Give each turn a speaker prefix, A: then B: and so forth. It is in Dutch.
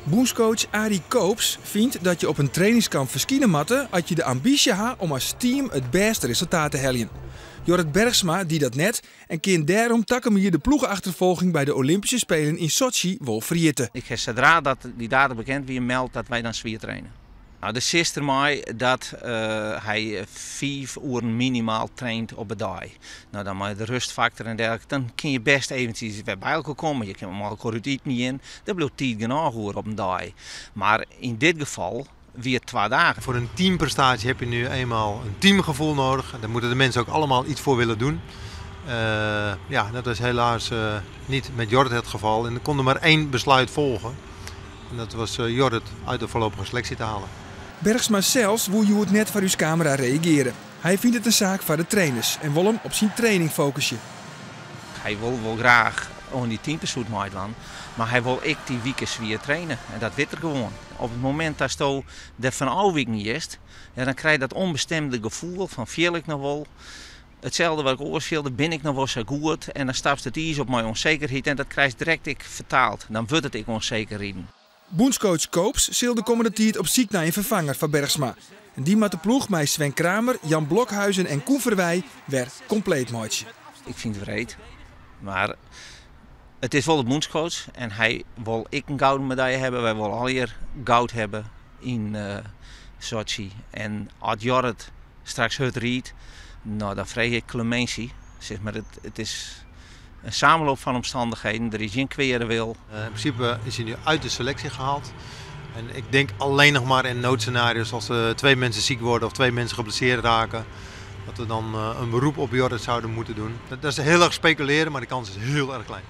A: Bondscoach Arie Koops vindt dat je op een trainingskamp verschijnen matte als je de ambitie hebt om als team het beste resultaat te halen. Jorrit Bergsma die dat net en kan daarom takken hier de ploegenachtervolging bij de Olympische Spelen in Sochi wel vergeten.
B: Ik heb zodra dat die data bekend wie meldt dat wij dan zwier trainen. Nou, de zegt er mij dat hij 5 uur minimaal traint op een dag. Nou, dan met de rustfactor en dergelijke, dan kun je best eventjes weer bij elkaar komen. Je kan hem al niet in, dat blijft tijd genoeg op een dag. Maar in dit geval weer 2 dagen.
C: Voor een teamprestatie heb je nu eenmaal een teamgevoel nodig. Daar moeten de mensen ook allemaal iets voor willen doen. Ja, dat is helaas niet met Jorrit het geval. En er kon er maar 1 besluit volgen. En dat was Jorrit uit de voorlopige selectie te halen.
A: Bergsma zelfs wil je het net voor uw camera reageren. Hij vindt het een zaak voor de trainers en wil hem op zijn training focussen.
B: Hij wil wel graag on die teampersoet meedoen, maar hij wil ik die weken weer trainen. En dat weet er gewoon. Op het moment dat je er van alle week niet is, ja, dan krijg je dat onbestemde gevoel van viel ik nog wel. Hetzelfde wat ik oorschilde, ben ik nog wel zo goed. En dan stapt het iets op mijn onzekerheid en dat krijg je direct ik vertaald. Dan wordt het ik onzekerheid.
A: Bondscoach Koops zal de komende tijd op zoek naar een vervanger van Bergsma. En die met de ploeg met Sven Kramer, Jan Blokhuizen en Koen Verwij weer compleet maatje.
B: Ik vind het vreed, maar het is wel de bondscoach en hij wil ik een gouden medaille hebben. Wij willen al hier goud hebben in Sochi. En als Jorrit straks het riet, nou dan vreeg ik clementie. Zeg maar, het is een samenloop van omstandigheden, er is geen kwere wil.
C: In principe is hij nu uit de selectie gehaald. En ik denk alleen nog maar in noodscenario's als 2 mensen ziek worden of 2 mensen geblesseerd raken. Dat we dan een beroep op Jorrit zouden moeten doen. Dat is heel erg speculeren, maar de kans is heel erg klein.